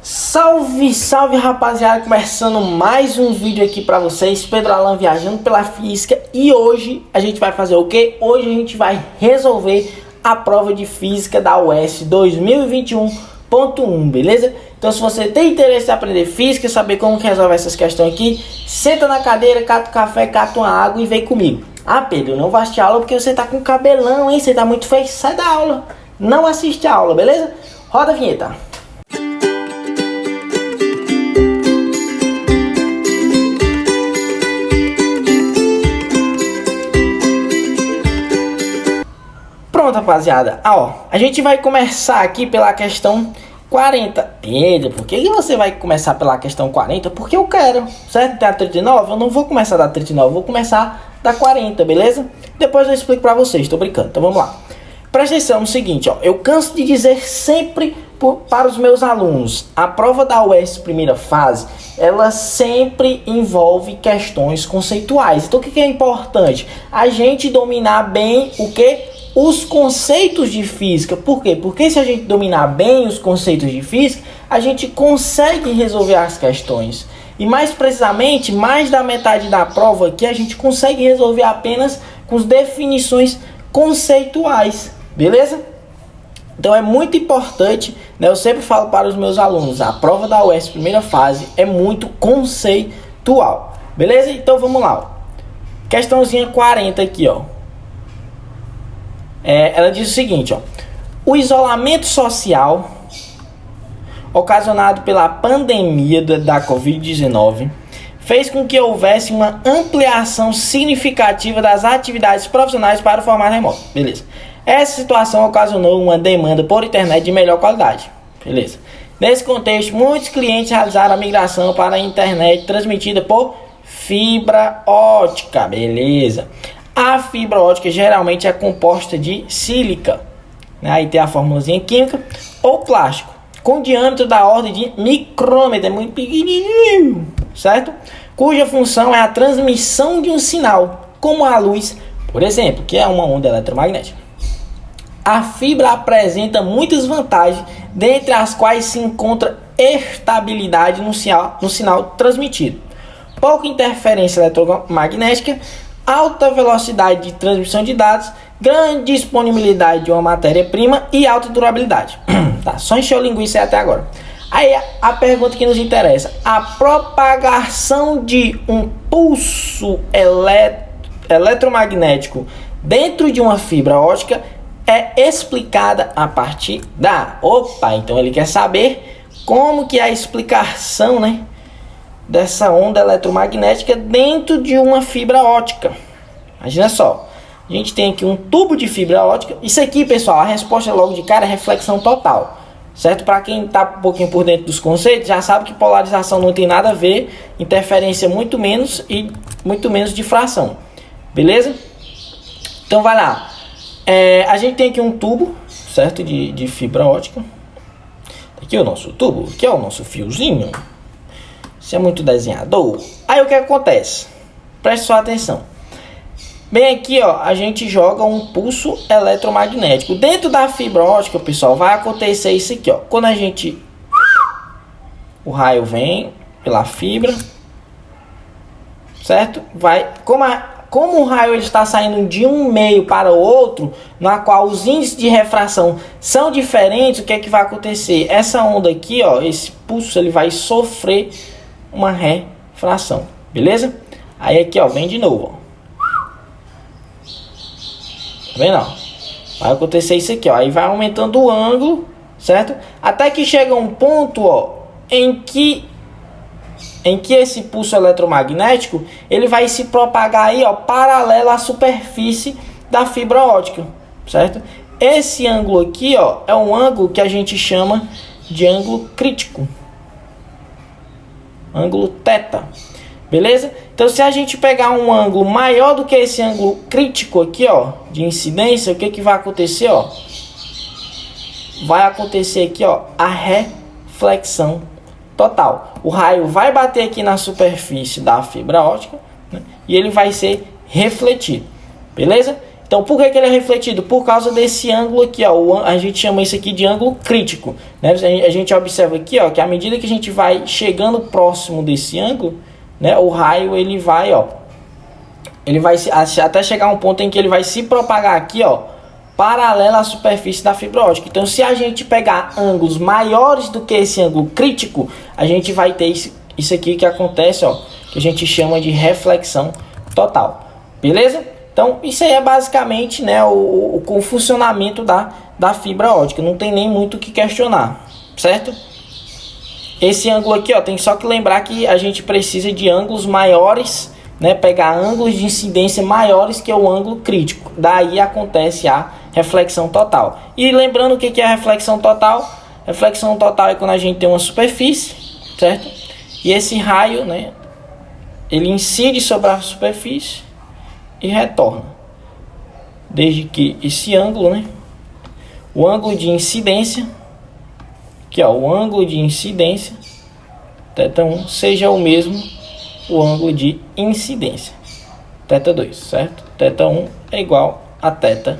Salve, salve rapaziada, começando mais um vídeo aqui pra vocês, Pedro Alan viajando pela física. E hoje a gente vai fazer o que? Hoje a gente vai resolver a prova de física da UES 2021.1, beleza? Então se você tem interesse em aprender física, saber como que resolve essas questões aqui, senta na cadeira, cata um café, cata uma água e vem comigo. Ah, Pedro, não vai assistir a aula porque você tá com cabelão, hein? Você tá muito feio, sai da aula. Não assiste a aula, beleza? Roda a vinheta. Pronto, rapaziada. A gente vai começar aqui pela questão 40. Pedro, por que você vai começar pela questão 40? Porque eu quero, certo? Tem a 39, eu não vou começar da 39, eu vou começar da 40, beleza? Depois eu explico pra vocês, tô brincando. Então vamos lá. Presta atenção no seguinte, eu canso de dizer sempre para os meus alunos, a prova da UES primeira fase, ela sempre envolve questões conceituais. Então o que é importante? A gente dominar bem o que? Os conceitos de física. Por quê? Porque se a gente dominar bem os conceitos de física, a gente consegue resolver as questões. E mais precisamente, mais da metade da prova aqui, a gente consegue resolver apenas com as definições conceituais. Beleza? Então é muito importante, né? Eu sempre falo para os meus alunos, a prova da UES primeira fase é muito conceitual. Beleza? Então vamos lá. Questãozinha 40 aqui, ela diz o seguinte, o isolamento social ocasionado pela pandemia da Covid-19 fez com que houvesse uma ampliação significativa das atividades profissionais para o formato remoto. Beleza. Essa situação ocasionou uma demanda por internet de melhor qualidade. Beleza. Nesse contexto, muitos clientes realizaram a migração para a internet transmitida por fibra ótica. Beleza. A fibra ótica geralmente é composta de sílica, né? Aí tem a formulazinha química, ou plástico, com diâmetro da ordem de micrômetro, é muito pequenininho, certo? Cuja função é a transmissão de um sinal, como a luz, por exemplo, que é uma onda eletromagnética. A fibra apresenta muitas vantagens, dentre as quais se encontra estabilidade no sinal transmitido, pouca interferência eletromagnética, alta velocidade de transmissão de dados, grande disponibilidade de uma matéria-prima e alta durabilidade. Tá, só encheu linguiça até agora. Aí a pergunta que nos interessa: a propagação de um pulso eletromagnético dentro de uma fibra ótica é explicada a partir da... Então ele quer saber como que é a explicação, né, dessa onda eletromagnética dentro de uma fibra ótica. Imagina só, a gente tem aqui um tubo de fibra ótica. Isso aqui, pessoal, a resposta logo de cara é reflexão total, certo? Para quem está um pouquinho por dentro dos conceitos, já sabe que polarização não tem nada a ver, interferência muito menos e muito menos difração, beleza? Então vai lá, a gente tem aqui um tubo, certo, de fibra ótica. Aqui o nosso tubo, aqui é o nosso fiozinho. Isso é muito desenhador. Aí o que acontece? Preste só atenção. Bem aqui, a gente joga um pulso eletromagnético. Dentro da fibra ótica, pessoal, vai acontecer isso aqui, Quando a gente... O raio vem pela fibra, certo? Como o raio ele está saindo de um meio para o outro, na qual os índices de refração são diferentes, o que é que vai acontecer? Essa onda aqui, esse pulso, ele vai sofrer uma refração, beleza? Aí aqui, vem de novo, Tá vendo, Vai acontecer isso aqui, Aí vai aumentando o ângulo, certo? Até que chega um ponto, em que esse pulso eletromagnético, ele vai se propagar aí, paralelo à superfície da fibra ótica, certo? Esse ângulo aqui, é um ângulo que a gente chama de ângulo crítico. Ângulo θ, beleza? Então se a gente pegar um ângulo maior do que esse ângulo crítico aqui, de incidência, o que que vai acontecer, Vai acontecer aqui, a reflexão total. O raio vai bater aqui na superfície da fibra ótica, né, e ele vai ser refletido, beleza? Então, por que ele é refletido? Por causa desse ângulo aqui, ó. A gente chama isso aqui de ângulo crítico, né? A gente observa aqui, ó, que à medida que a gente vai chegando próximo desse ângulo, né, o raio ele vai, ó, ele vai até chegar a um ponto em que ele vai se propagar aqui, ó, paralelo à superfície da fibra ótica. Então, se a gente pegar ângulos maiores do que esse ângulo crítico, a gente vai ter isso aqui que acontece, ó, que a gente chama de reflexão total. Beleza? Então, isso aí é basicamente, né, o funcionamento da fibra ótica. Não tem nem muito o que questionar, certo? Esse ângulo aqui, ó, tem só que lembrar que a gente precisa de ângulos maiores, né, pegar ângulos de incidência maiores que o ângulo crítico. Daí acontece a reflexão total. E lembrando o que é a reflexão total? Reflexão total é quando a gente tem uma superfície, certo? E esse raio, né, ele incide sobre a superfície e retorna. Desde que esse ângulo, né, o ângulo de incidência, que é o ângulo de incidência, θ1, seja o mesmo o ângulo de incidência, θ2, certo? θ1 é igual a θ2.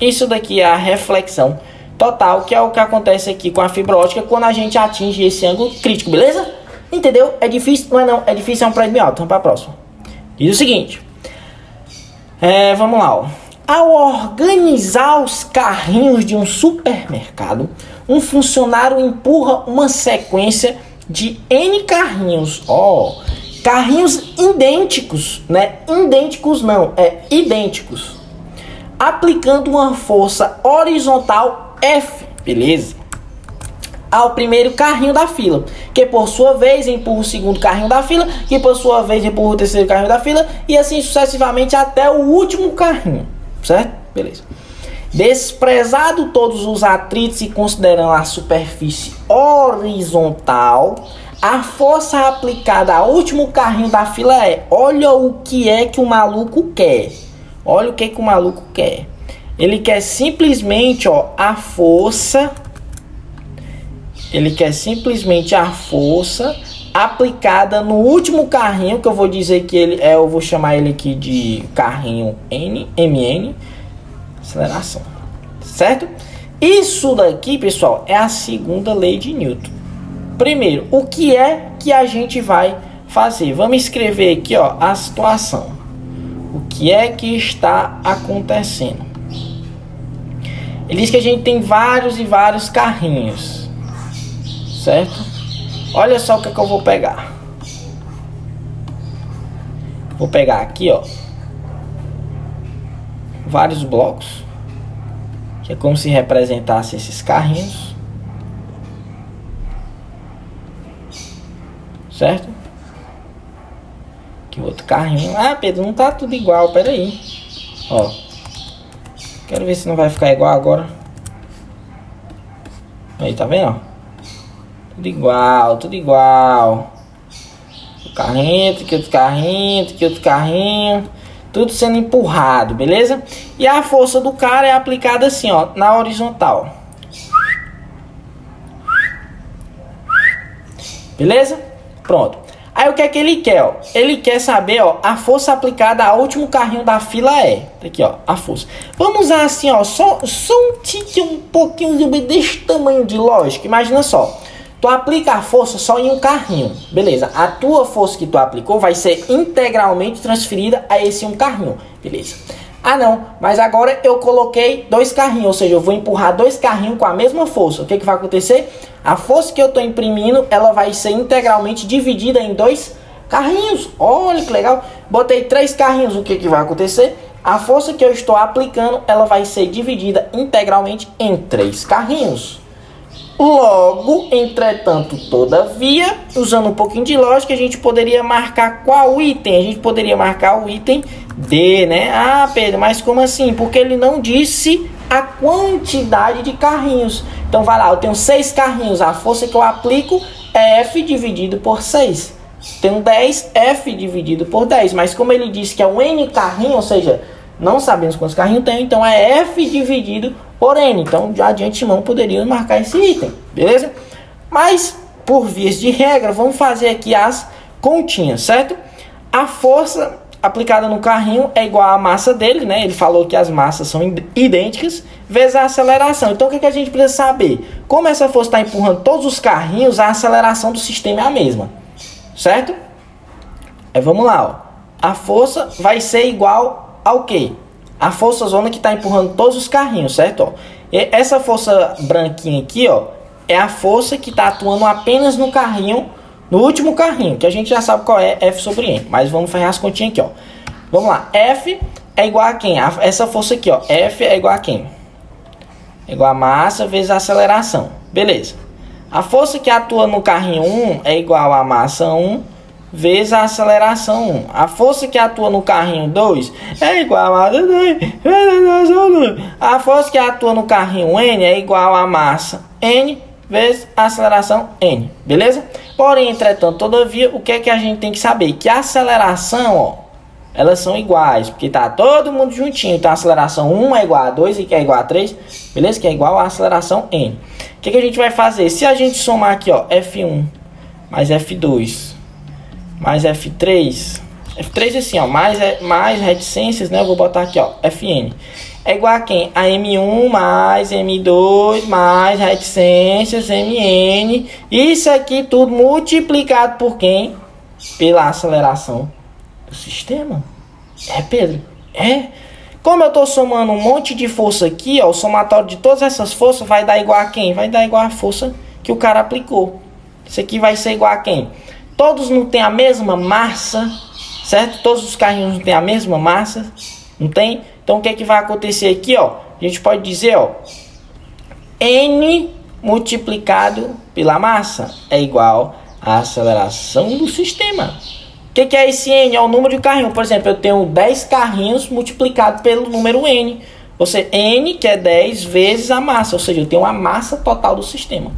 Isso daqui é a reflexão total, que é o que acontece aqui com a fibra ótica quando a gente atinge esse ângulo crítico, beleza? Entendeu? É difícil? Não é não, é difícil, é um prédio bem alto. Vamos para a próxima. Diz o seguinte, vamos lá, ó. Ao organizar os carrinhos de um supermercado, um funcionário empurra uma sequência de N carrinhos, carrinhos idênticos, né? Idênticos não, idênticos, aplicando uma força horizontal F, beleza? Ao primeiro carrinho da fila, que por sua vez empurra o segundo carrinho da fila, que por sua vez empurra o terceiro carrinho da fila, e assim sucessivamente até o último carrinho, certo? Beleza. Desprezado todos os atritos e considerando a superfície horizontal, a força aplicada ao último carrinho da fila olha o que é que o maluco quer. Olha o que o maluco quer. Ele quer simplesmente, ó, a força. Ele quer simplesmente a força aplicada no último carrinho, que eu vou dizer que eu vou chamar ele aqui de carrinho MN, aceleração, certo? Isso daqui, pessoal, é a segunda lei de Newton. Primeiro, o que é que a gente vai fazer? Vamos escrever aqui, ó, a situação. O que é que está acontecendo? Ele diz que a gente tem vários e vários carrinhos, certo? Olha só o que eu vou pegar. Vou pegar aqui, ó, vários blocos, que é como se representasse esses carrinhos, certo? Aqui outro carrinho. Ah, Pedro, não tá tudo igual, pera aí. Ó, quero ver se não vai ficar igual agora. Aí, tá vendo, ó? Tudo igual, tudo igual. O carrinho, aqui outro carrinho, aqui outro carrinho. Tudo sendo empurrado, beleza? E a força do cara é aplicada assim, ó, na horizontal. Beleza? Pronto. Aí o que é que ele quer, ó? Ele quer saber, ó, a força aplicada ao último carrinho da fila aqui, ó, a força. Vamos usar assim, ó, só um pouquinho desse tamanho de lógica. Imagina só. Tu aplica a força só em um carrinho, beleza? A tua força que tu aplicou vai ser integralmente transferida a esse um carrinho, beleza? Ah não, mas agora eu coloquei dois carrinhos, ou seja, eu vou empurrar dois carrinhos com a mesma força. O que vai acontecer? A força que eu estou imprimindo, ela vai ser integralmente dividida em dois carrinhos. Olha que legal. Botei três carrinhos, o que vai acontecer? A força que eu estou aplicando, ela vai ser dividida integralmente em três carrinhos. Logo, entretanto, todavia, usando um pouquinho de lógica, a gente poderia marcar qual item? A gente poderia marcar o item D, né? Ah, Pedro, mas como assim? Porque ele não disse a quantidade de carrinhos. Então, vai lá, eu tenho 6 carrinhos. A força que eu aplico é F dividido por 6. Tenho 10, F dividido por 10. Mas como ele disse que é um N carrinho, ou seja, não sabemos quantos carrinhos tem, então é F dividido por N. Então, já de antemão, poderíamos marcar esse item, beleza? Mas, por vias de regra, vamos fazer aqui as continhas, certo? A força aplicada no carrinho é igual à massa dele, né? Ele falou que as massas são idênticas, vezes a aceleração. Então, o que a gente precisa saber? Como essa força está empurrando todos os carrinhos, a aceleração do sistema é a mesma, certo? Aí, vamos lá, ó. A força vai ser igual ao quê? A força zona que está empurrando todos os carrinhos, certo? Ó, e essa força branquinha aqui, ó, é a força que está atuando apenas no carrinho, no último carrinho, que a gente já sabe qual é, F sobre M. Mas vamos fazer as continhas aqui, ó. Vamos lá, F é igual a quem? Essa força aqui, ó, F é igual a quem? É igual a massa vezes a aceleração. Beleza. A força que atua no carrinho 1 é igual a massa 1 vezes a aceleração 1. A força que atua no carrinho 2 é igual a massa 2 vezes a aceleração 2. A força que atua no carrinho N é igual a massa N vezes a aceleração N. Beleza? Porém, entretanto, todavia, o que é que a gente tem que saber? Que a aceleração, ó, elas são iguais, porque tá todo mundo juntinho. Então, a aceleração 1 é igual a 2 e que é igual a 3, beleza? Que é igual a aceleração N. O que a gente vai fazer? Se a gente somar aqui, ó, F1 mais F2 mais F3, F3 assim, ó, mais reticências, né? Eu vou botar aqui, ó, Fn. É igual a quem? A M1 mais M2 mais reticências Mn. Isso aqui tudo multiplicado por quem? Pela aceleração do sistema. É, Pedro? É. Como eu estou somando um monte de força aqui, ó, o somatório de todas essas forças vai dar igual a quem? Vai dar igual a força que o cara aplicou. Isso aqui vai ser igual a quem? Todos não tem a mesma massa, certo? Todos os carrinhos não tem a mesma massa, não tem? Então, o que é que vai acontecer aqui, ó? A gente pode dizer, ó, N multiplicado pela massa é igual à aceleração do sistema. O que é esse N? É o número de carrinhos. Por exemplo, eu tenho 10 carrinhos multiplicado pelo número N. Ou seja, N que é 10 vezes a massa. Ou seja, eu tenho a massa total do sistema.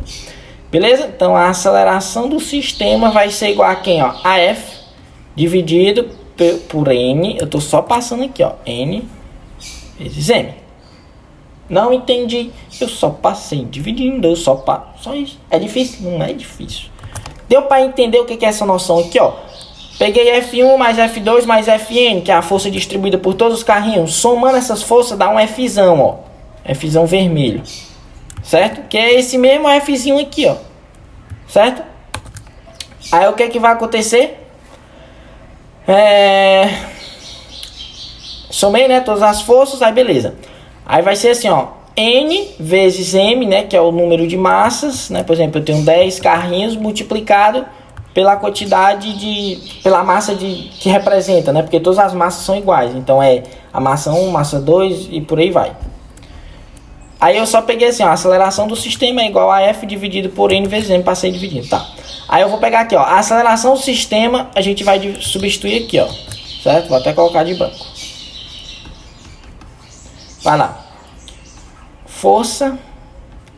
Beleza? Então, a aceleração do sistema vai ser igual a quem? Ó? A F dividido por N. Eu estou só passando aqui, ó. N vezes M. Não entendi. Eu só passei dividindo. Só isso. É difícil? Não é difícil. Deu para entender o que é essa noção aqui, ó? Peguei F1 mais F2 mais Fn, que é a força distribuída por todos os carrinhos. Somando essas forças dá um Fzão, ó. Fzão vermelho. Certo? Que é esse mesmo Fzinho aqui, ó. Certo? Aí o que é que vai acontecer? Somei, né, todas as forças, aí beleza. Aí vai ser assim, ó. N vezes M, né, que é o número de massas, né? Por exemplo, eu tenho 10 carrinhos multiplicado pela quantidade pela massa que representa, né? Porque todas as massas são iguais. Então é a massa 1, massa 2 e por aí vai. Aí eu só peguei assim, ó, a aceleração do sistema é igual a F dividido por N vezes M, passei dividindo, tá? Aí eu vou pegar aqui, ó, a aceleração do sistema, a gente vai substituir aqui, ó, certo? Vou até colocar de branco. Vai lá. Força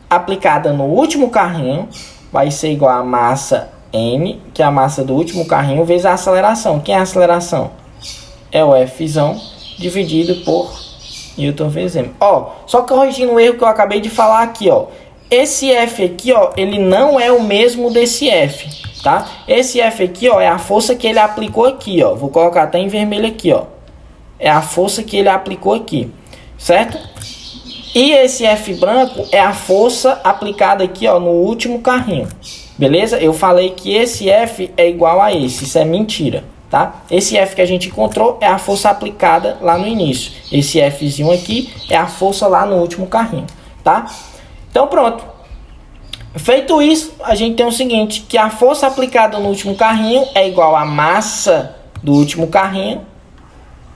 aplicada no último carrinho vai ser igual a massa N, que é a massa do último carrinho, vezes a aceleração. Quem é a aceleração? É o Fzão dividido por Newton vezes M. Ó, só corrigindo um erro que eu acabei de falar aqui, ó. Esse F aqui, ó, ele não é o mesmo desse F, tá? Esse F aqui, ó, é a força que ele aplicou aqui, ó. Vou colocar até em vermelho aqui, ó. É a força que ele aplicou aqui, certo? E esse F branco é a força aplicada aqui, ó, no último carrinho. Beleza? Eu falei que esse F é igual a esse. Isso é mentira, tá? Esse F que a gente encontrou é a força aplicada lá no início. Esse Fzinho aqui é a força lá no último carrinho, tá? Então pronto. Feito isso, a gente tem o seguinte, que a força aplicada no último carrinho é igual a massa do último carrinho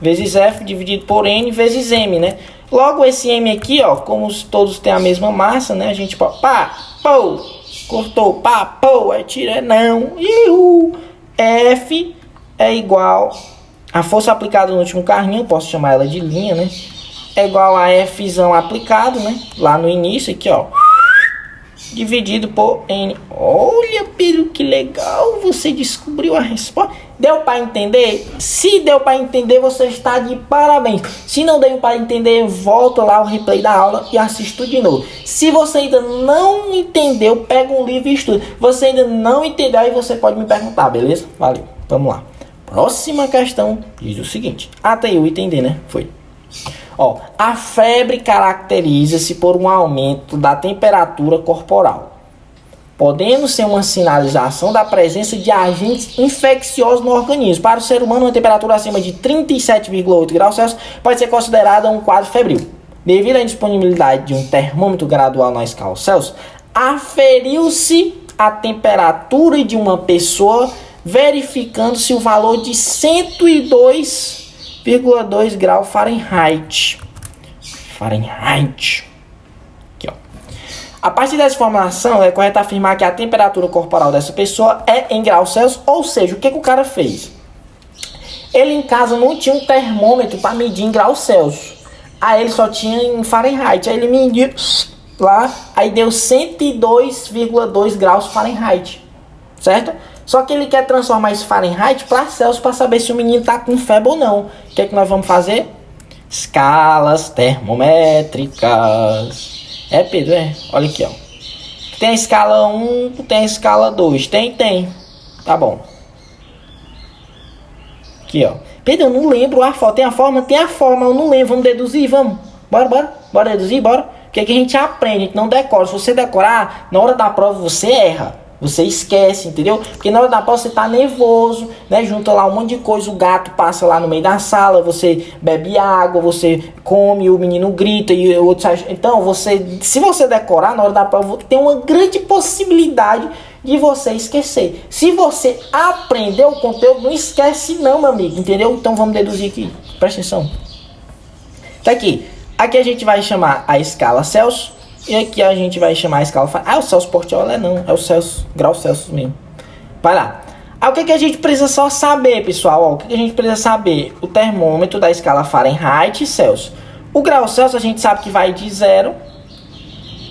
vezes F dividido por N vezes M, né? Logo esse M aqui, ó, como todos têm a mesma massa, né? A gente pode, pá, pô, cortou, pá, pô, aí tira, não, F é igual a força aplicada no último carrinho, posso chamar ela de linha, né? É igual a Fzão aplicado, né? Lá no início, aqui, ó, dividido por N. Olha, Pedro, que legal, você descobriu a resposta. Deu para entender? Se deu para entender, você está de parabéns. Se não deu para entender, volta lá o replay da aula e assista de novo. Se você ainda não entendeu, pega um livro e estuda. Você ainda não entendeu, aí você pode me perguntar, beleza? Valeu, vamos lá. Próxima questão diz o seguinte. Até aí o item D, né? Foi. Ó, a febre caracteriza-se por um aumento da temperatura corporal, podendo ser uma sinalização da presença de agentes infecciosos no organismo. Para o ser humano, uma temperatura acima de 37,8 graus Celsius pode ser considerada um quadro febril. Devido à indisponibilidade de um termômetro gradual na escala Celsius, aferiu-se a temperatura de uma pessoa, verificando-se o valor de 102,2 graus Fahrenheit. Aqui, ó. A partir dessa informação, é correto afirmar que a temperatura corporal dessa pessoa é em graus Celsius, ou seja, o que o cara fez? Ele em casa não tinha um termômetro para medir em graus Celsius. Aí ele só tinha em Fahrenheit. Aí ele mediu lá, aí deu 102,2 graus Fahrenheit, certo? Só que ele quer transformar esse Fahrenheit para Celsius para saber se o menino tá com febre ou não. O que é que nós vamos fazer? Escalas termométricas. É, Pedro, é? Olha aqui, ó. Tem a escala 1, tem a escala 2. Tem. Tá bom. Aqui, ó. Pedro, eu não lembro a forma. Tem a forma, eu não lembro. Vamos deduzir, vamos. Bora deduzir, bora. Porque que a gente aprende, a gente não decora. Se você decorar, na hora da prova você erra. Você esquece, entendeu? Porque na hora da prova você tá nervoso, né? Junta lá um monte de coisa, o gato passa lá no meio da sala, você bebe água, você come, o menino grita e o outro sai. Então, se você decorar na hora da prova, tem uma grande possibilidade de você esquecer. Se você aprender o conteúdo, não esquece não, meu amigo, entendeu? Então vamos deduzir aqui. Presta atenção. Tá aqui. Aqui a gente vai chamar a escala Celsius. E aqui a gente vai chamar a escala Fahrenheit. Ah, o Celsius Portiola não. É o Celsius, grau Celsius mesmo. Vai lá. Aí o que a gente precisa só saber, pessoal? Ó, o que a gente precisa saber? O termômetro da escala Fahrenheit e Celsius. O grau Celsius a gente sabe que vai de 0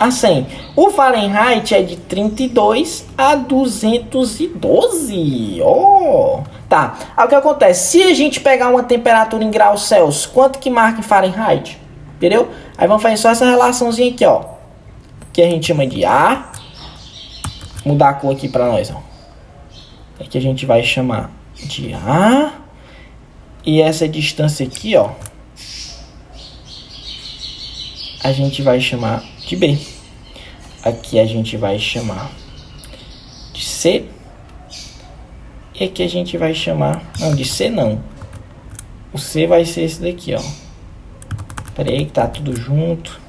a 100. O Fahrenheit é de 32 a 212. Ó. Tá. Aí o que acontece? Se a gente pegar uma temperatura em graus Celsius, quanto que marca em Fahrenheit? Entendeu? Aí vamos fazer só essa relaçãozinha aqui, ó. Que a gente chama de A. Mudar a cor aqui para nós, ó. Aqui a gente vai chamar de A. E essa distância aqui, ó, a gente vai chamar de B. Aqui a gente vai chamar de C. E aqui a gente vai chamar... Não, de C não. O C vai ser esse daqui, ó. Pera aí que tá tudo junto.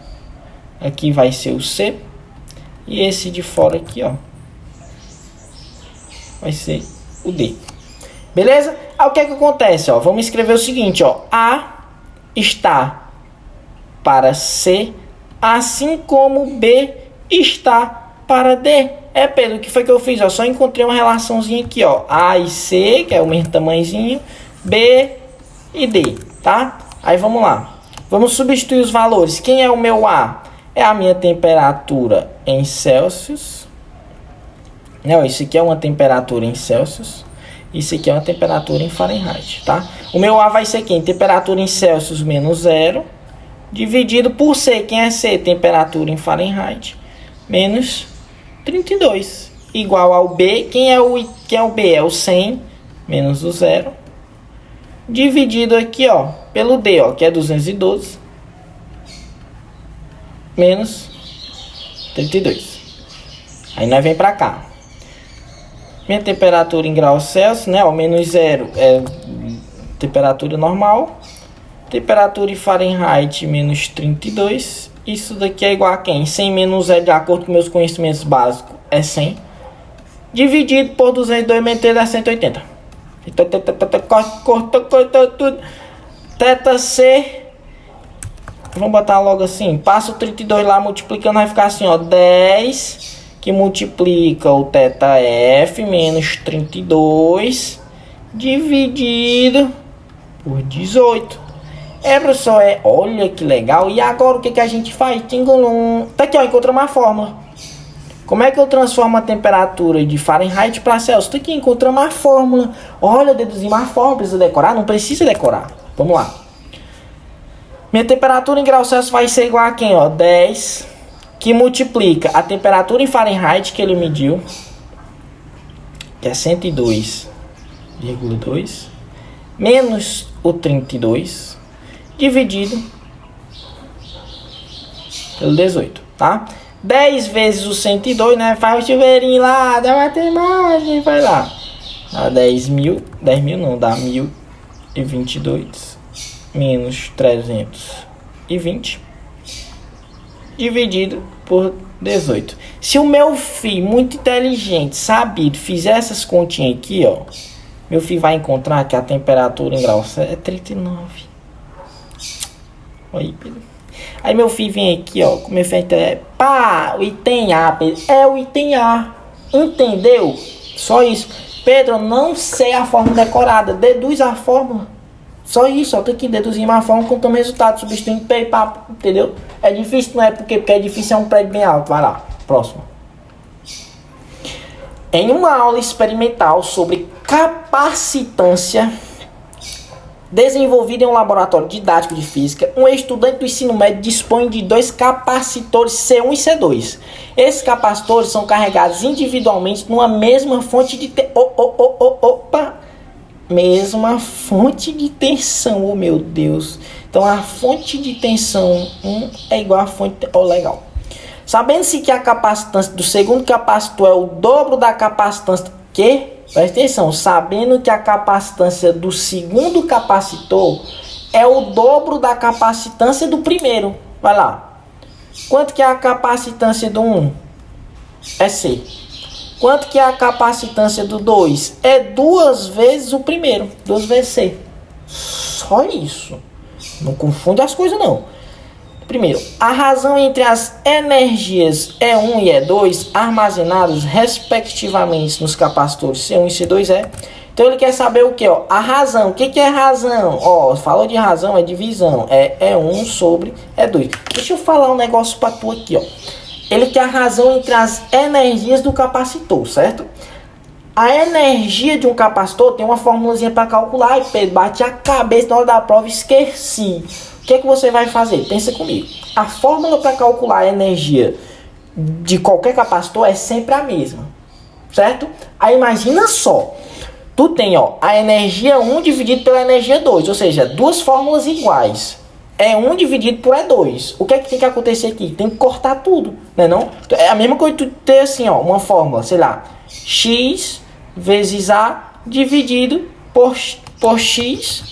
Aqui vai ser o C. E esse de fora aqui, ó, vai ser o D. Beleza? Aí o que é que acontece, ó? Vamos escrever o seguinte, ó. A está para C, assim como B está para D. É, Pedro, o que foi que eu fiz? Ó, só encontrei uma relaçãozinha aqui, ó. A e C, que é o mesmo tamanhozinho. B e D, tá? Aí vamos lá. Vamos substituir os valores. Quem é o meu A? É a minha temperatura em Celsius. Não, isso aqui é uma temperatura em Celsius. Isso aqui é uma temperatura em Fahrenheit, tá? O meu A vai ser quem? Temperatura em Celsius menos 0. Dividido por C. Quem é C? Temperatura em Fahrenheit menos 32. Igual ao B. Quem é o B? É o 100 menos o 0. Dividido aqui, ó, pelo D, ó, que é 212. Menos 32. Aí nós vem pra cá. Minha temperatura em graus Celsius, né? O menos 0 é temperatura normal. Temperatura em Fahrenheit menos 32. Isso daqui é igual a quem? 100 menos 0, de acordo com meus conhecimentos básicos, é 100. Dividido por 202 menos 3 dá 180. Cortou tudo. Teta C. Vamos botar logo assim. Passa o 32 lá multiplicando, vai ficar assim, ó. 10 que multiplica o teta F menos 32 dividido por 18. É, professor, olha que legal. E agora o que a gente faz? Tá aqui, ó, encontramos uma fórmula. Como é que eu transformo a temperatura de Fahrenheit para Celsius? Tá aqui, encontramos uma fórmula. Olha, deduzimos uma fórmula. Precisa decorar? Não precisa decorar. Vamos lá. Minha temperatura em graus Celsius vai ser igual a quem, ó? 10 que multiplica a temperatura em Fahrenheit que ele mediu, que é 102,2, menos o 32 dividido pelo 18, tá? 10 vezes o 102, né? Faz o chuveirinho lá da matemática, vai lá. Dá 10 mil não, dá 1022 menos 320 dividido por 18. Se o meu filho, muito inteligente, sabido, fizer essas continhas aqui, ó, meu filho vai encontrar que a temperatura em graus é 39. Aí, Pedro. Aí meu filho vem aqui, ó, com meu filho pá, o item A, Pedro, é o item A, entendeu? Só isso. Pedro, eu não sei a fórmula decorada, deduz a fórmula. Só isso, ó, tem que deduzir uma fórmula com o resultado, substituindo P e P, entendeu? É difícil, não é porque é difícil, é um prédio bem alto. Vai lá, próximo. Em uma aula experimental sobre capacitância, desenvolvida em um laboratório didático de física, um estudante do ensino médio dispõe de 2 capacitores C1 e C2. Esses capacitores são carregados individualmente numa mesma fonte de mesma fonte de tensão, oh meu Deus. Então a fonte de tensão 1 é igual à fonte, legal. Sabendo-se que a capacitância do segundo capacitor é o dobro da capacitância que, presta atenção, sabendo que a capacitância do segundo capacitor é o dobro da capacitância do primeiro. Vai lá. Quanto que é a capacitância do 1? É C. Quanto que é a capacitância do 2? É 2 vezes o primeiro. 2 vezes C. Só isso. Não confunde as coisas, não. Primeiro, a razão entre as energias E1 e E2 armazenadas respectivamente nos capacitores C1 e C2 é... Então ele quer saber o que, ó? A razão. O que é razão? Ó, falou de razão, é divisão. É E1 sobre E2. Deixa eu falar um negócio pra tu aqui, ó. Ele quer a razão entre as energias do capacitor, certo? A energia de um capacitor tem uma formulazinha para calcular. E Pedro, bati a cabeça na hora da prova e esqueci. O que você vai fazer? Pensa comigo. A fórmula para calcular a energia de qualquer capacitor é sempre a mesma, certo? Aí imagina só. Tu tem, ó, a energia 1 dividido pela energia 2. Ou seja, duas fórmulas iguais. É 1 dividido por E2. O que é que tem que acontecer aqui? Tem que cortar tudo, né não? É a mesma coisa que tu ter assim, ó, uma fórmula, sei lá, x vezes A dividido por x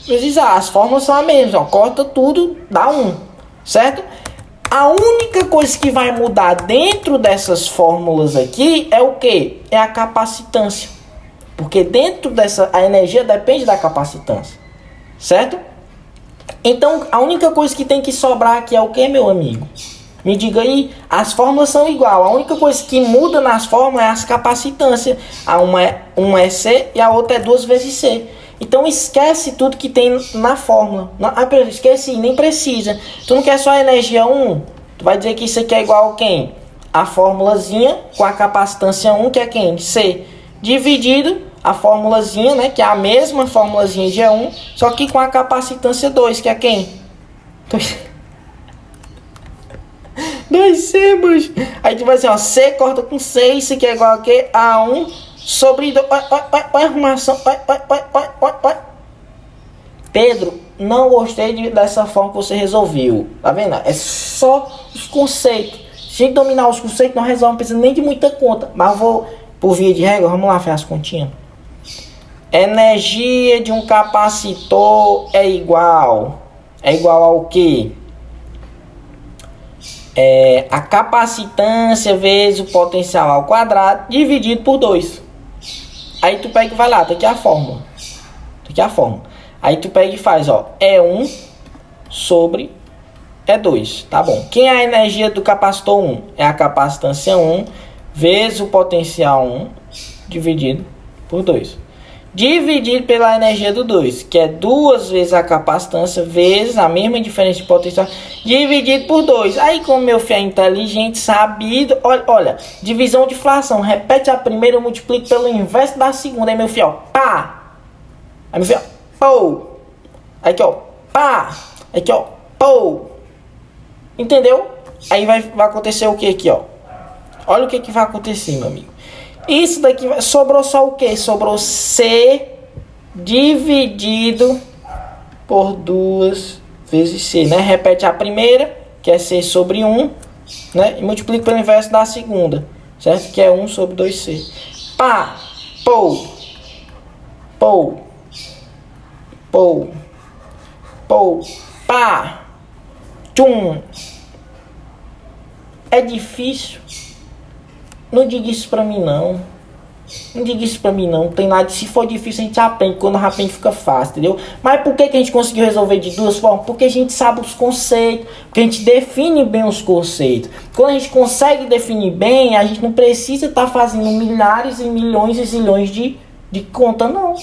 vezes A. As fórmulas são as mesmas, ó, corta tudo, dá 1, certo? A única coisa que vai mudar dentro dessas fórmulas aqui é o que? É a capacitância. Porque dentro dessa, a energia depende da capacitância, certo? Então, a única coisa que tem que sobrar aqui é o que, meu amigo? Me diga aí, as fórmulas são iguais. A única coisa que muda nas fórmulas é as capacitâncias. Uma é C e a outra é 2 vezes C. Então, esquece tudo que tem na fórmula. Esquece, nem precisa. Tu não quer só a energia 1? Tu vai dizer que isso aqui é igual a quem? A fórmulazinha com a capacitância 1, que é quem? C. Dividido a formulazinha, né, que é a mesma formulazinha de E1, só que com a capacitância 2, que é quem? 2C, mas... Aí tu vai assim, ó, C corta com C, isso aqui é igual a quê? A1 sobre 2. Olha a arrumação, olha. Pedro, não gostei dessa forma que você resolveu, tá vendo? É só os conceitos. Se a gente dominar os conceitos, não resolve, não precisa nem de muita conta. Mas eu vou, por via de regra, vamos lá fazer as continhas. Energia de um capacitor é igual ao que? A capacitância vezes o potencial ao quadrado dividido por 2. Aí tu pega e vai lá, tá aqui a fórmula. Aí tu pega e faz, ó, E1 sobre E2, tá bom? Quem é a energia do capacitor 1? É a capacitância 1 vezes o potencial 1 dividido por 2. Dividido pela energia do 2, que é 2 vezes a capacitância vezes a mesma diferença de potencial, dividido por 2. Aí, como meu filho é inteligente, sabido, olha, divisão de fração, repete a primeira, eu multiplico pelo inverso da segunda. Aí, meu filho, ó, pá. Aí, meu filho, ó, pô. Aí, aqui, ó, pá. Aqui, ó, pô. Entendeu? Aí vai acontecer o que aqui, ó? Olha o que vai acontecer, meu amigo. Isso daqui sobrou só o que? Sobrou C dividido por 2 vezes C, né? Repete a primeira, que é C sobre 1, né? E multiplica pelo inverso da segunda, certo? Que é 1 sobre 2C. Pá, pou, pou, pou, pou, pá, tchum. É difícil? Não diga isso pra mim, não. Não diga isso pra mim, não. Tem nada. Se for difícil, a gente aprende. Quando aprende, fica fácil, entendeu? Mas por que a gente conseguiu resolver de duas formas? Porque a gente sabe os conceitos. Porque a gente define bem os conceitos. Quando a gente consegue definir bem, a gente não precisa estar fazendo milhares e milhões e zilhões de conta, não.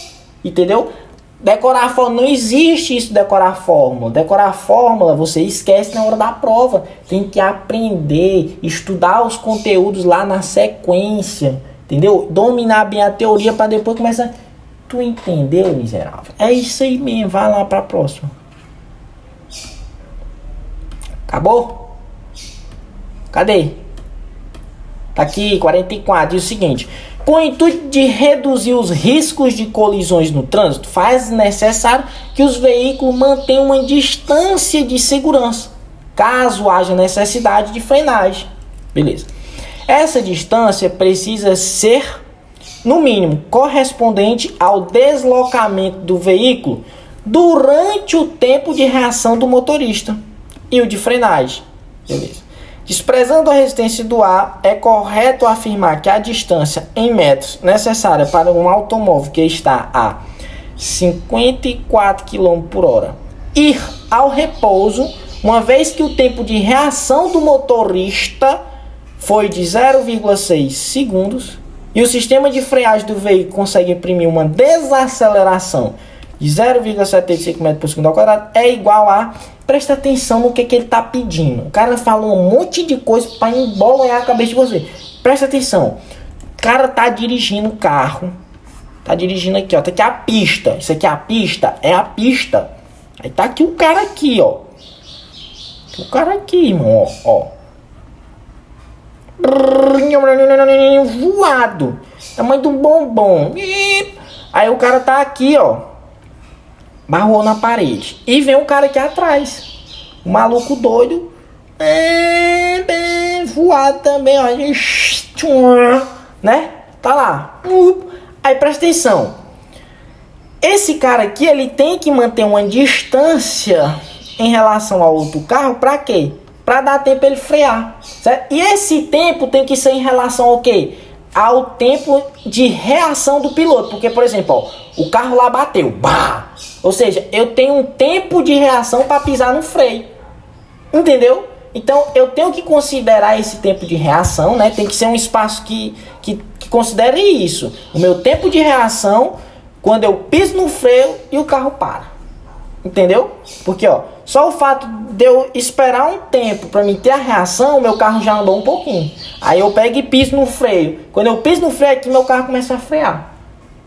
Entendeu? Decorar a fórmula, não existe isso, decorar a fórmula. Decorar a fórmula, você esquece na hora da prova. Tem que aprender, estudar os conteúdos lá na sequência. Entendeu? Dominar bem a teoria para depois começar. Tu entendeu, miserável? É isso aí mesmo. Vai lá para a próxima. Acabou? Cadê? Tá aqui, 44. Diz o seguinte: com o intuito de reduzir os riscos de colisões no trânsito, faz necessário que os veículos mantenham uma distância de segurança, caso haja necessidade de frenagem. Beleza. Essa distância precisa ser, no mínimo, correspondente ao deslocamento do veículo durante o tempo de reação do motorista e o de frenagem. Beleza. Desprezando a resistência do ar, é correto afirmar que a distância em metros necessária para um automóvel que está a 54 km por hora ir ao repouso, uma vez que o tempo de reação do motorista foi de 0,6 segundos e o sistema de freagem do veículo consegue imprimir uma desaceleração de 0,75 metros por segundo ao quadrado, é igual a... Presta atenção no que ele está pedindo. O cara falou um monte de coisa para embolar a cabeça de você. Presta atenção. O cara tá dirigindo o carro. Tá dirigindo aqui, ó. Tá aqui a pista. Isso aqui é a pista? É a pista. Aí tá aqui o cara aqui, ó. O cara aqui, irmão, ó. Voado. Tamanho de um bombom. Aí o cara tá aqui, ó. Barrou na parede. E vem um cara aqui atrás. O maluco doido. Voado também, ó. Né? Tá lá. Aí presta atenção. Esse cara aqui, ele tem que manter uma distância em relação ao outro carro. Pra quê? Pra dar tempo ele frear. Certo? E esse tempo tem que ser em relação ao quê? Ao tempo de reação do piloto. Porque, por exemplo, ó, o carro lá bateu. Bah! Ou seja, eu tenho um tempo de reação para pisar no freio. Entendeu? Então, eu tenho que considerar esse tempo de reação, né? Tem que ser um espaço que considere isso. O meu tempo de reação quando eu piso no freio e o carro para. Entendeu? Porque, ó, só o fato de eu esperar um tempo para mim ter a reação, meu carro já andou um pouquinho. Aí eu pego e piso no freio. Quando eu piso no freio aqui, meu carro começa a frear.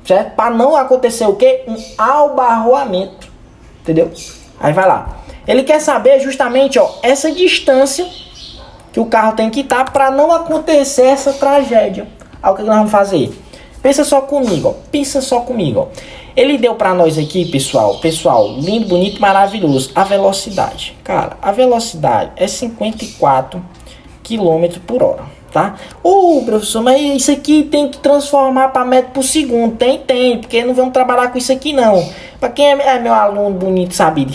Certo? Para não acontecer o quê? Um albarroamento. Entendeu? Aí vai lá. Ele quer saber justamente, ó, essa distância que o carro tem que estar para não acontecer essa tragédia. Aí o que nós vamos fazer? Pensa só comigo, ó. Pensa só comigo, ó. Ele deu para nós aqui, pessoal, lindo, bonito, maravilhoso, a velocidade. Cara, a velocidade é 54 km por hora, tá? Professor, mas isso aqui tem que transformar para metro por segundo. Tem, porque não vamos trabalhar com isso aqui não. Para quem é meu aluno bonito, sabe,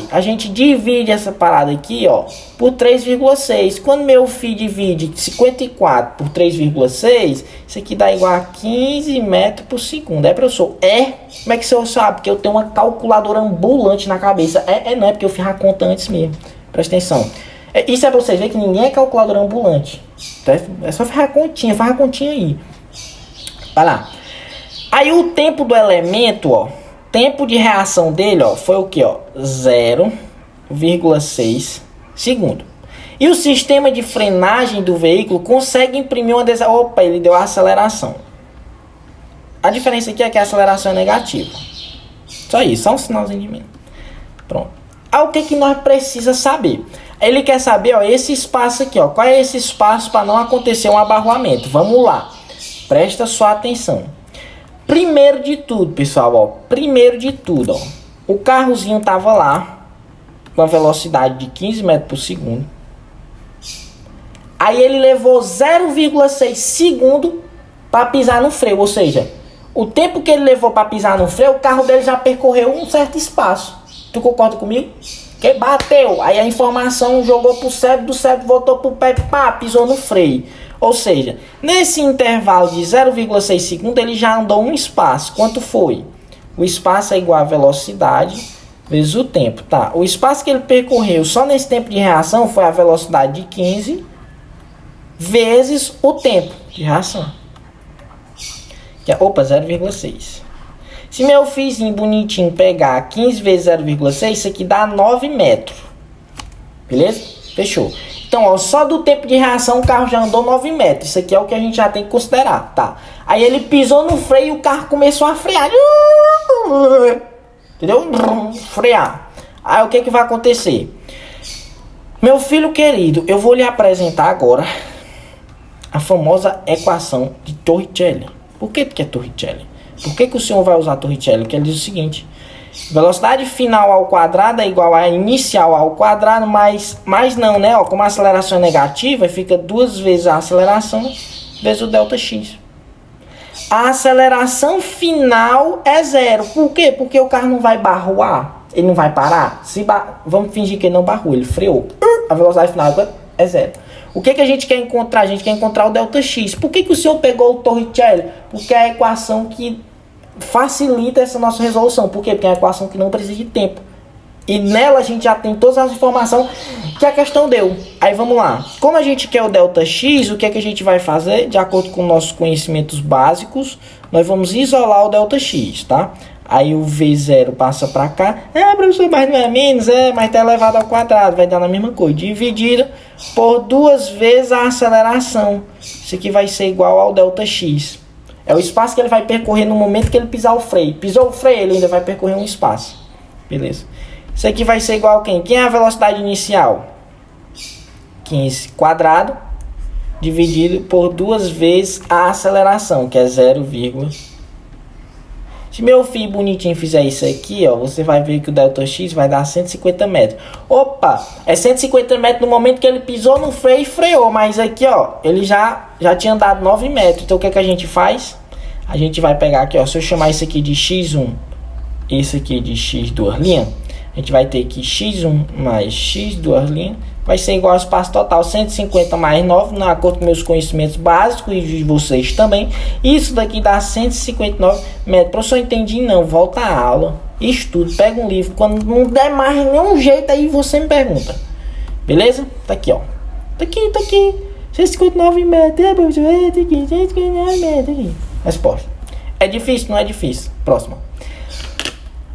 a gente divide essa parada aqui, ó, por 3,6. Quando meu filho divide 54 por 3,6, isso aqui dá igual a 15 metros por segundo. É, professor? É? Como é que o senhor sabe? Porque eu tenho uma calculadora ambulante na cabeça. Não é porque eu fiz a conta antes mesmo. Presta atenção. Isso é pra vocês verem que ninguém é calculadora ambulante. É só fazer a continha, faz a continha aí. Vai lá. Aí o tempo do elemento, ó, tempo de reação dele, ó, foi o que, ó? 0,6 segundo. E o sistema de frenagem do veículo consegue imprimir uma Opa, ele deu a aceleração. A diferença aqui é que a aceleração é negativa. Só isso, só um sinalzinho de menos. Pronto. Aí o que nós precisamos saber? Ele quer saber, ó, esse espaço aqui, ó. Qual é esse espaço para não acontecer um abarroamento? Vamos lá. Presta sua atenção. Primeiro de tudo, pessoal, ó. Primeiro de tudo, ó. O carrozinho tava lá com a velocidade de 15 metros por segundo. Aí ele levou 0,6 segundo para pisar no freio. Ou seja, o tempo que ele levou para pisar no freio, o carro dele já percorreu um certo espaço. Tu concorda comigo? Que bateu. Aí a informação jogou pro cérebro, do cérebro voltou pro pé, pá, pisou no freio. Ou seja, nesse intervalo de 0,6 segundos, ele já andou um espaço. Quanto foi? O espaço é igual à velocidade vezes o tempo, tá? O espaço que ele percorreu só nesse tempo de reação foi a velocidade de 15 vezes o tempo de reação. Que é, 0,6. Se meu fizinho bonitinho pegar 15 vezes 0,6, isso aqui dá 9 metros. Beleza? Fechou. Então, ó, só do tempo de reação o carro já andou 9 metros. Isso aqui é o que a gente já tem que considerar, tá? Aí ele pisou no freio e o carro começou a frear. Entendeu? Frear. Aí o que vai acontecer? Meu filho querido, eu vou lhe apresentar agora a famosa equação de Torricelli. Por que é Torricelli? Por que o senhor vai usar Torricelli? Que ele diz o seguinte: velocidade final ao quadrado é igual a inicial ao quadrado, mas não, né? Ó, como a aceleração é negativa, fica 2 vezes a aceleração vezes o delta x. A aceleração final é 0. Por quê? Porque o carro não vai barruar, ele não vai parar. Vamos fingir que ele não barrou, ele freou. A velocidade final é 0. O que a gente quer encontrar? A gente quer encontrar o delta x. Por que o senhor pegou o Torricelli? Porque é a equação que facilita essa nossa resolução. Por quê? Porque é uma equação que não precisa de tempo. E nela a gente já tem todas as informações que a questão deu. Aí vamos lá. Como a gente quer o delta x, o que a gente vai fazer? De acordo com nossos conhecimentos básicos, nós vamos isolar o delta x, tá? Aí o V0 passa para cá. Professor, mas não é menos? Mas está elevado ao quadrado. Vai dar na mesma coisa. Dividido por 2 vezes a aceleração. Isso aqui vai ser igual ao delta x. É o espaço que ele vai percorrer no momento que ele pisar o freio. Pisou o freio, ele ainda vai percorrer um espaço. Beleza. Isso aqui vai ser igual a quem? Quem é a velocidade inicial? 15 quadrado dividido por 2 vezes a aceleração, que é 0, se meu filho bonitinho fizer isso aqui, ó, você vai ver que o delta x vai dar 150 metros. Opa, é 150 metros no momento que ele pisou no freio e freou. Mas aqui, ó, ele já tinha andado 9 metros. Então o que é que a gente faz? A gente vai pegar aqui, ó, se eu chamar isso aqui de x1, isso aqui de x2', a gente vai ter que x1 mais x2' vai ser igual ao espaço total 150 mais 9, de acordo com meus conhecimentos básicos e de vocês também. Isso daqui dá 159 metros. Professor, entendi não, volta à aula, estudo, pega um livro. Quando não der mais nenhum jeito, aí você me pergunta. Beleza? Tá aqui, ó. Tá aqui. 159 metros. Tá aqui, 159 metros aqui. Resposta. É difícil? Não é difícil. Próximo.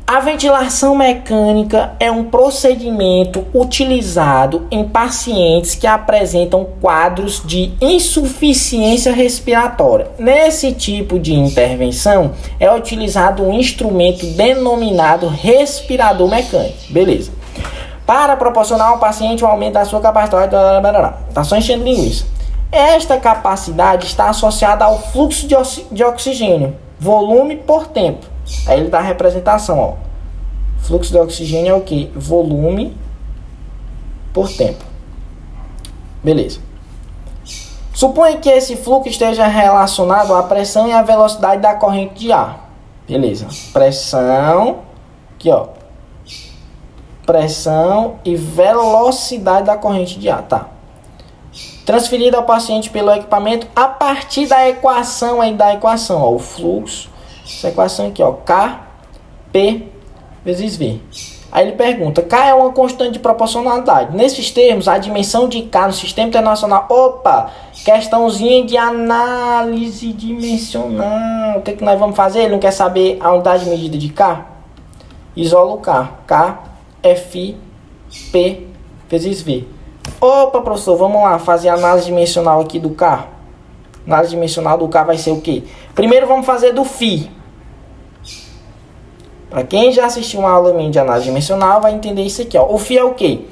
A ventilação mecânica é um procedimento utilizado em pacientes que apresentam quadros de insuficiência respiratória. Nesse tipo de intervenção é utilizado um instrumento denominado respirador mecânico. Beleza. Para proporcionar ao paciente um aumento da sua capacidade. Tá só enchendo linguiça. Esta capacidade está associada ao fluxo de oxigênio, volume por tempo. Aí ele dá a representação, ó. Fluxo de oxigênio é o que? Volume por tempo. Beleza. Suponha que esse fluxo esteja relacionado à pressão e à velocidade da corrente de ar. Beleza. Pressão. Aqui, ó. Pressão e velocidade da corrente de ar. Tá. Transferida ao paciente pelo equipamento a partir da equação aí ó. O fluxo. Essa equação aqui, ó, K, P vezes V. Aí ele pergunta, K é uma constante de proporcionalidade. Nesses termos, a dimensão de K no sistema internacional... Opa! Questãozinha de análise dimensional. O que nós vamos fazer? Ele não quer saber a unidade de medida de K? Isola o K. K, F, P vezes V. Opa, professor, vamos lá fazer a análise dimensional aqui do K. Análise dimensional do K vai ser o quê? Primeiro vamos fazer do φ. Para quem já assistiu uma aula minha de análise dimensional vai entender isso aqui, ó. O φ é o quê?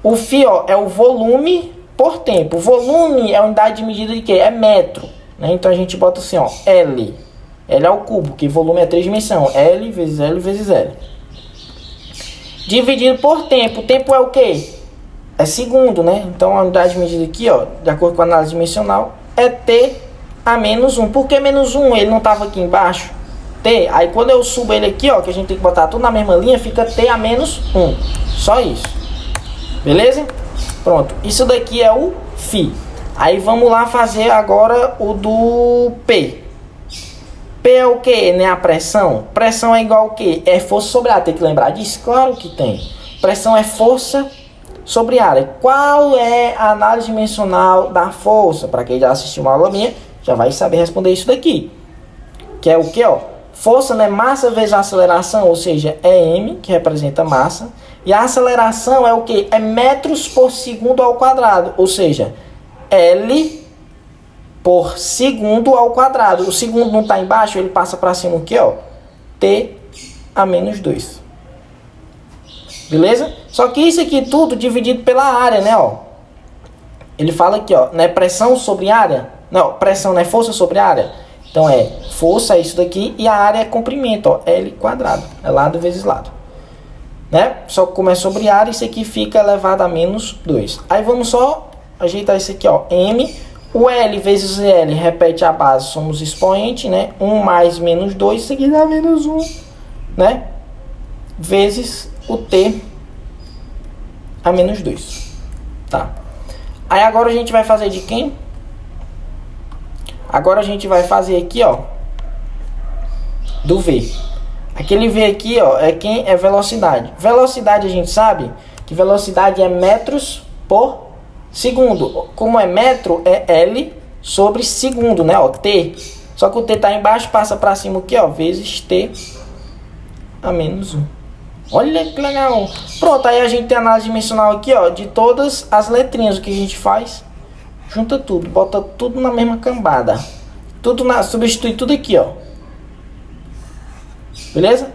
O φ, ó, é o volume por tempo. O volume é a unidade de medida de quê? É metro, né? Então a gente bota assim, ó, L. L ao cubo, porque volume é 3 dimensões. L vezes L vezes L. Dividido por tempo. O tempo é o quê? É segundo, né? Então a unidade de medida aqui, ó, de acordo com a análise dimensional, é T a menos 1. Por que menos 1? Ele não estava aqui embaixo? T. Aí quando eu subo ele aqui, ó, que a gente tem que botar tudo na mesma linha, fica T a menos 1. Só isso. Beleza? Pronto. Isso daqui é o φ. Aí vamos lá fazer agora o do P. P é o que, né? A pressão. Pressão é igual ao que? É força sobre área. Tem que lembrar disso? Claro que tem. Pressão é força sobre área. Qual é a análise dimensional da força? Para quem já assistiu uma aula minha, já vai saber responder isso daqui. Que é o que, ó? Força, né? Massa vezes aceleração, ou seja, é M, que representa massa. E a aceleração é o que? É metros por segundo ao quadrado, ou seja, L por segundo ao quadrado. O segundo não está embaixo, ele passa para cima o que, ó? T a menos 2. Beleza? Só que isso aqui tudo dividido pela área, né, ó? Ele fala aqui, ó, não é pressão sobre área? Não, pressão não é força sobre área? Então é força, é isso daqui, e a área é comprimento, ó, L quadrado. É lado vezes lado. Né? Só que como é sobre área, isso aqui fica elevado a menos 2. Aí vamos só ajeitar isso aqui, ó. M, o L vezes L repete a base, somos expoente, né? 1 mais menos 2, isso aqui dá menos 1, né? Vezes o T a menos 2. Tá. Aí agora a gente vai fazer de quem? Agora a gente vai fazer aqui, ó, do V. Aquele V aqui, ó, é quem é velocidade. Velocidade a gente sabe que velocidade é metros por segundo. Como é metro, é L sobre segundo, né, ó, T. Só que o T tá embaixo, passa para cima o que, ó, vezes T a menos 1. Olha que legal. Pronto, aí a gente tem a análise dimensional aqui, ó, de todas as letrinhas. O que a gente faz? Junta tudo, bota tudo na mesma cambada. Substitui tudo aqui, ó. Beleza?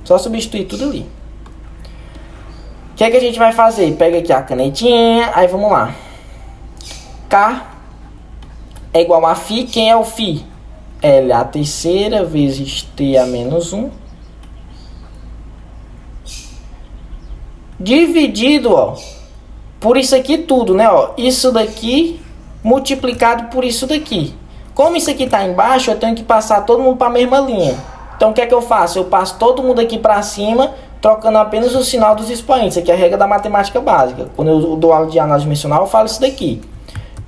Só substituir tudo ali. O que é que a gente vai fazer? Pega aqui a canetinha, aí vamos lá. K é igual a φ. Quem é o φ? L a terceira vezes T a menos 1. Dividido, ó, por isso aqui tudo, né, ó, isso daqui multiplicado por isso daqui. Como isso aqui tá embaixo, eu tenho que passar todo mundo para a mesma linha. Então o que é que eu faço? Eu passo todo mundo aqui para cima, trocando apenas o sinal dos expoentes. Isso aqui é a regra da matemática básica. Quando eu dou aula de análise dimensional, eu falo isso daqui,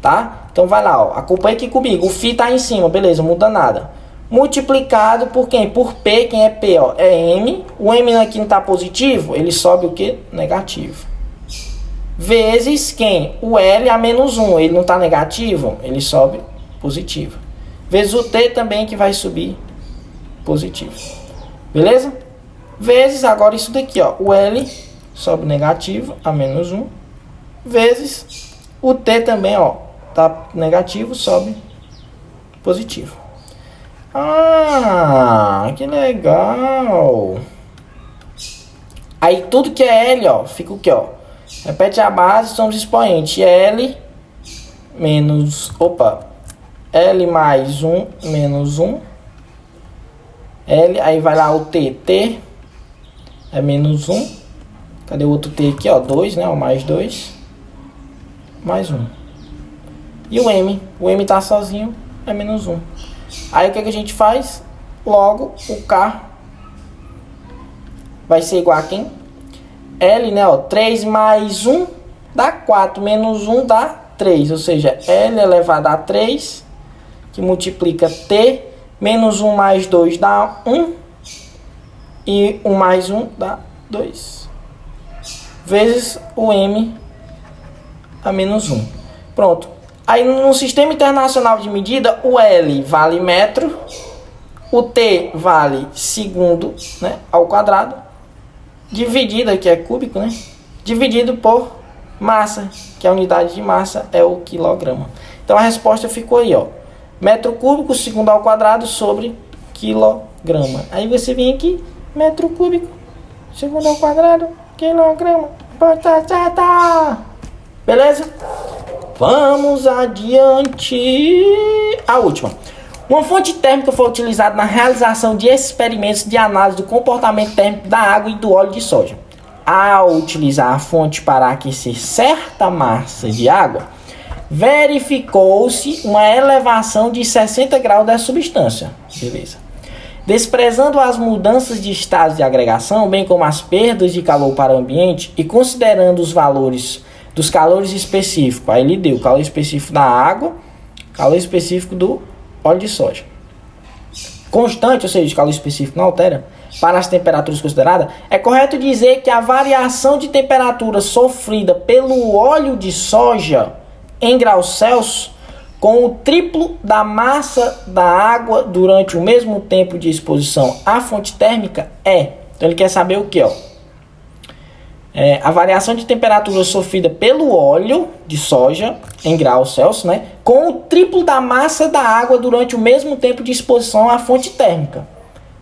tá? Então vai lá, ó, acompanha aqui comigo. O φ tá em cima, beleza, não muda nada. Multiplicado por quem? Por P. Quem é P, ó? É M. O M aqui não tá positivo, ele sobe o que? Negativo. Vezes quem? O L a menos 1. Ele não tá negativo, ele sobe positivo. Vezes o T também, que vai subir positivo. Beleza? Vezes agora isso daqui, ó. O L sobe negativo a menos 1. Vezes o T também, ó. Tá negativo, sobe positivo. Ah, que legal. Aí tudo que é L, ó, fica o que, ó? Repete a base, somos expoente. L menos, L mais 1 menos 1. L, aí vai lá o T. T é menos 1. Cadê o outro T aqui, ó? 2, né? O mais 2. Mais 1. E o M? O M tá sozinho, é menos 1. Aí o que, que a gente faz? Logo, o K vai ser igual a quem? L, né? Ó, 3 mais 1 dá 4, menos 1 dá 3. Ou seja, L elevado a 3, que multiplica T, menos 1 mais 2 dá 1, e 1 mais 1 dá 2. Vezes o M a menos 1. Pronto. Aí no sistema internacional de medida, o L vale metro, o T vale segundo, né, ao quadrado, dividido, aqui é cúbico, né, dividido por massa, que a unidade de massa é o quilograma. Então a resposta ficou aí, ó, metro cúbico segundo ao quadrado sobre quilograma. Aí você vem aqui, metro cúbico segundo ao quadrado, quilograma. Beleza? Vamos adiante. A última. Uma fonte térmica foi utilizada na realização de experimentos de análise do comportamento térmico da água e do óleo de soja. Ao utilizar a fonte para aquecer certa massa de água, verificou-se uma elevação de 60 graus da substância. Beleza. Desprezando as mudanças de estado de agregação, bem como as perdas de calor para o ambiente, e considerando os valores dos calores específicos, aí ele deu o calor específico da água, calor específico do óleo de soja. Constante, ou seja, o calor específico não altera, para as temperaturas consideradas, é correto dizer que a variação de temperatura sofrida pelo óleo de soja em graus Celsius, com o triplo da massa da água durante o mesmo tempo de exposição à fonte térmica é. Então ele quer saber o que? A variação de temperatura sofrida pelo óleo de soja em graus Celsius, né, com o triplo da massa da água durante o mesmo tempo de exposição à fonte térmica.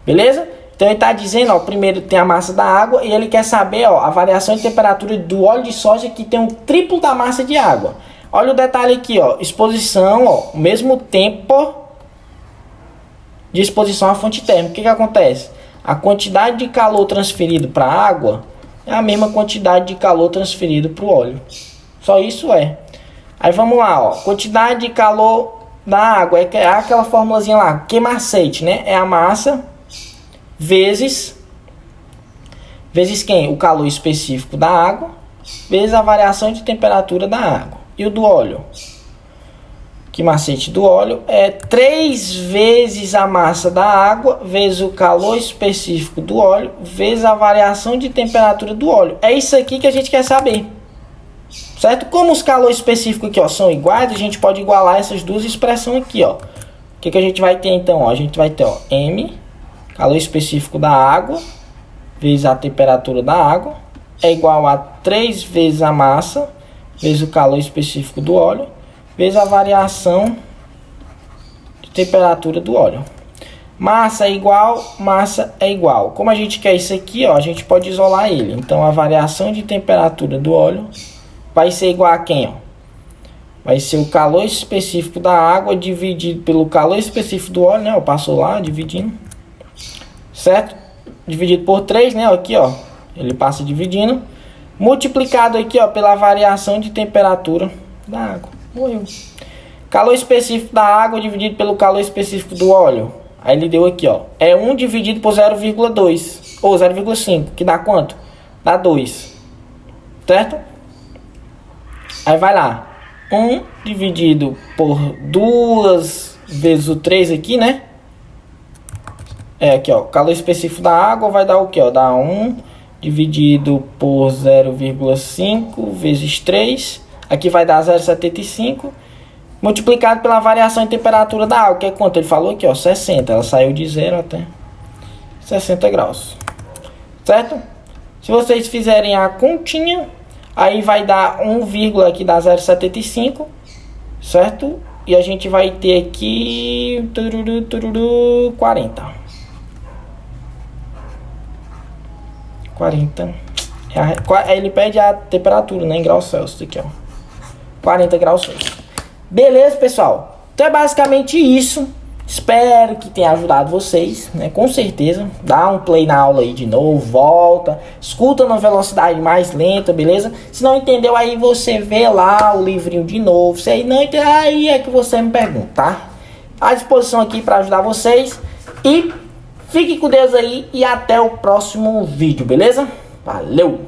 Beleza? Então ele está dizendo, primeiro tem a massa da água e ele quer saber a variação de temperatura do óleo de soja que tem o triplo da massa de água. Olha o detalhe aqui, exposição, mesmo tempo de exposição à fonte térmica. O que acontece? A quantidade de calor transferido para a água é a mesma quantidade de calor transferido para o óleo. Só isso é. Aí vamos lá, quantidade de calor da água, é aquela formulazinha lá, Q-macete, né? É a massa vezes quem? O calor específico da água, vezes a variação de temperatura da água. E o do óleo? Que macete do óleo é 3 vezes a massa da água, vezes o calor específico do óleo, vezes a variação de temperatura do óleo. É isso aqui que a gente quer saber. Certo? Como os calores específicos aqui são iguais, a gente pode igualar essas duas expressões aqui. O que a gente vai ter então? A gente vai ter M, calor específico da água, vezes a temperatura da água, é igual a 3 vezes a massa, vezes o calor específico do óleo, vezes a variação de temperatura do óleo. Massa é igual, massa é igual. Como a gente quer isso aqui, a gente pode isolar ele. Então a variação de temperatura do óleo vai ser igual a quem? Vai ser o calor específico da água dividido pelo calor específico do óleo, né? Eu passo lá dividindo, certo? Dividido por 3, né? Aqui, ele passa dividindo, multiplicado aqui, pela variação de temperatura da água. Morreu. Calor específico da água dividido pelo calor específico do óleo. Aí ele deu aqui, é 1 dividido por 0,2 ou 0,5, que dá quanto? Dá 2. Certo? Aí vai lá. 1 dividido por 2 vezes o 3 aqui, né? Aqui, calor específico da água vai dar o que? Dá 1 dividido por 0,5 vezes 3. Aqui vai dar 0,75. Multiplicado pela variação de temperatura da água. Que é quanto? Ele falou aqui, 60. Ela saiu de 0 até 60 graus. Certo? Se vocês fizerem a continha, aí vai dar 1, aqui dá 0,75. Certo? E a gente vai ter aqui 40. 40. Aí ele pede a temperatura, né, em graus Celsius aqui, 40 graus Celsius. Beleza, pessoal? Então é basicamente isso. Espero que tenha ajudado vocês, né? Com certeza. Dá um play na aula aí de novo, volta, escuta na velocidade mais lenta, beleza? Se não entendeu, aí você vê lá o livrinho de novo. Se aí não entendeu, aí é que você me pergunta, tá? À disposição aqui para ajudar vocês. E fique com Deus aí e até o próximo vídeo, beleza? Valeu!